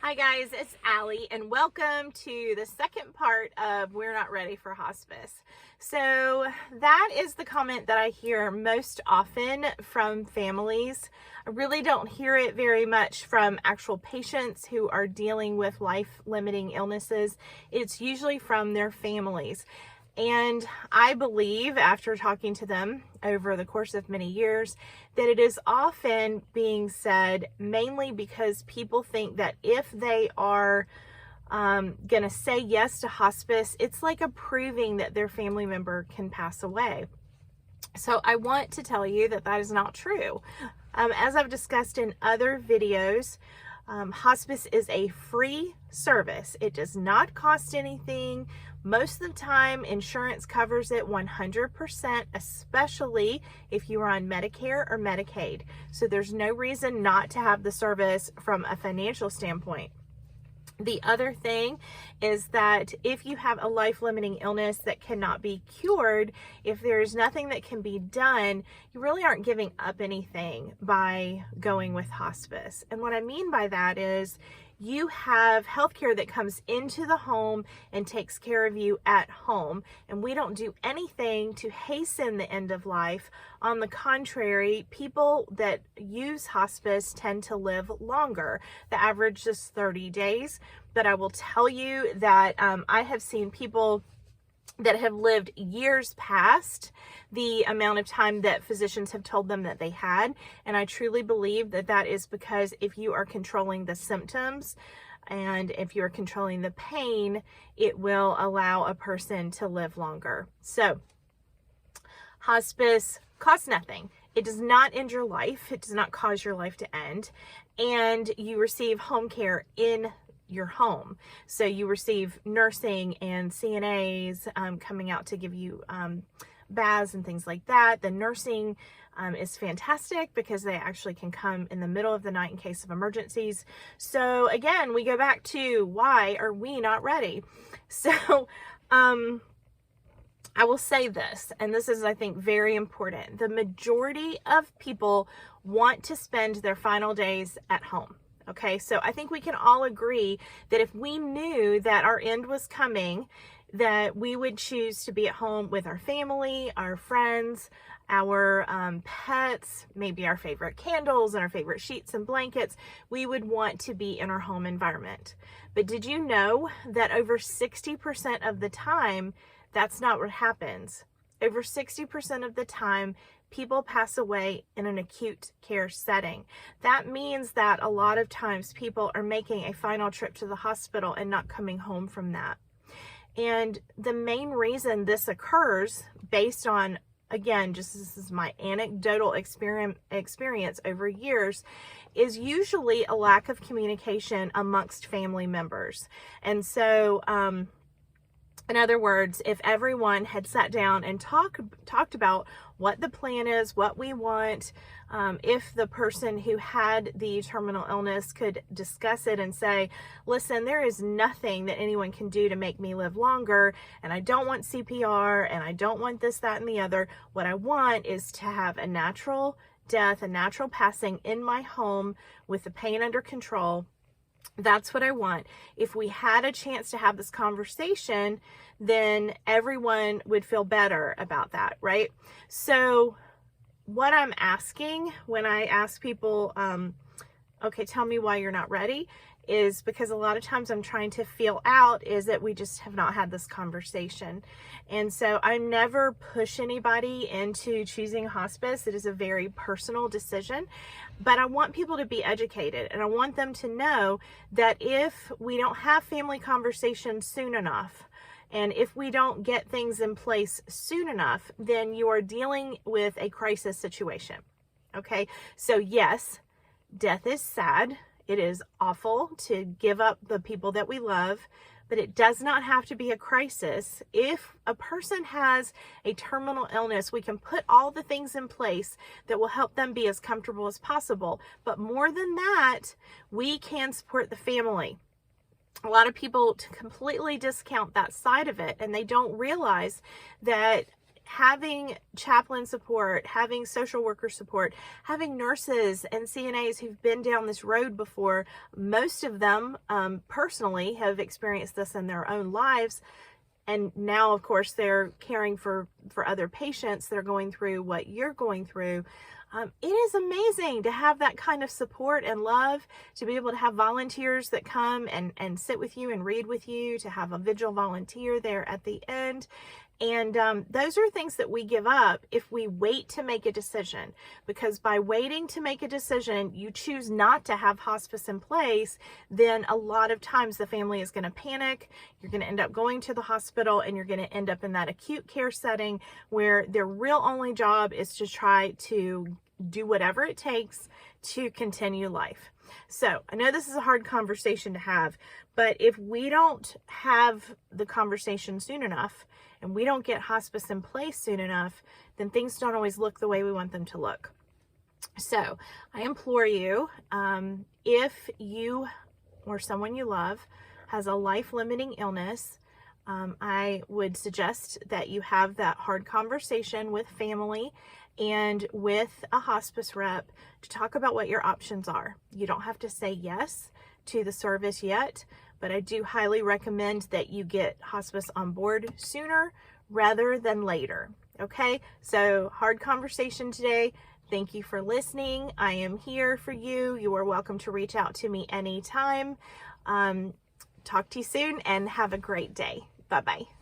Hi guys, it's Allie and welcome to the second part of We're Not Ready for Hospice. So that is the comment that I hear most often from families. I really don't hear it very much from actual patients who are dealing with life-limiting illnesses. It's usually from their families. And I believe, after talking to them over the course of many years, that it is often being said mainly because people think that if they are going to say yes to hospice, it's like a proving that their family member can pass away. So I want to tell you that that is not true. As I've discussed in other videos, hospice is a free service. It does not cost anything. Most of the time, insurance covers it 100%, especially if you are on Medicare or Medicaid. So there's no reason not to have the service from a financial standpoint. The other thing is that if you have a life-limiting illness that cannot be cured, if there's nothing that can be done, you really aren't giving up anything by going with hospice. And what I mean by that is you have healthcare that comes into the home and takes care of you at home. And we don't do anything to hasten the end of life. On the contrary, people that use hospice tend to live longer. The average is 30 days. But I will tell you that I have seen people that have lived years past the amount of time that physicians have told them that they had. And I truly believe that that is because if you are controlling the symptoms and if you're controlling the pain, it will allow a person to live longer. So hospice costs nothing. It does not end your life. It does not cause your life to end. And you receive home care in your home. So you receive nursing and CNAs coming out to give you baths and things like that. The nursing is fantastic because they actually can come in the middle of the night in case of emergencies. So again, we go back to why are we not ready? So I will say this, and this is, I think, very important. The majority of people want to spend their final days at home. Okay, so I think we can all agree that if we knew that our end was coming, that we would choose to be at home with our family, our friends, our pets, maybe our favorite candles and our favorite sheets and blankets. We would want to be in our home environment. But did you know that over 60% of the time, that's not what happens? Over 60% of the time, people pass away in an acute care setting. That means that a lot of times people are making a final trip to the hospital and not coming home from that. And the main reason this occurs, based on, again, just this is my anecdotal experience over years, is usually a lack of communication amongst family members. And so, in other words, if everyone had sat down and talked about what the plan is, what we want, if the person who had the terminal illness could discuss it and say, listen, there is nothing that anyone can do to make me live longer, and I don't want CPR, and I don't want this, that, and the other. What I want is to have a natural death, a natural passing in my home with the pain under control. That's what I want. If we had a chance to have this conversation, then everyone would feel better about that, right? So what I'm asking when I ask people, okay, tell me why you're not ready, is because a lot of times I'm trying to feel out is that we just have not had this conversation. And so I never push anybody into choosing hospice. It is a very personal decision, but I want people to be educated, and I want them to know that if we don't have family conversations soon enough, and if we don't get things in place soon enough, then you are dealing with a crisis situation. Okay, so yes, death is sad. It is awful to give up the people that we love, but it does not have to be a crisis. If a person has a terminal illness, we can put all the things in place that will help them be as comfortable as possible. But more than that, we can support the family. A lot of people completely discount that side of it, and they don't realize that having chaplain support, having social worker support, having nurses and CNAs who've been down this road before. Most of them personally have experienced this in their own lives. And now, of course, they're caring for other patients that are going through what you're going through. It is amazing to have that kind of support and love, to be able to have volunteers that come and sit with you and read with you, to have a vigil volunteer there at the end. And those are things that we give up if we wait to make a decision, because by waiting to make a decision, you choose not to have hospice in place, then a lot of times the family is going to panic. You're going to end up going to the hospital, and you're going to end up in that acute care setting where their real only job is to try to do whatever it takes to continue life. So I know this is a hard conversation to have, but if we don't have the conversation soon enough, and we don't get hospice in place soon enough, then things don't always look the way we want them to look. So I implore you, if you or someone you love has a life-limiting illness, I would suggest that you have that hard conversation with family and with a hospice rep to talk about what your options are. You don't have to say yes to the service yet, but I do highly recommend that you get hospice on board sooner rather than later. Okay, so hard conversation today. Thank you for listening. I am here for you. You are welcome to reach out to me anytime. Talk to you soon and have a great day. Bye-bye.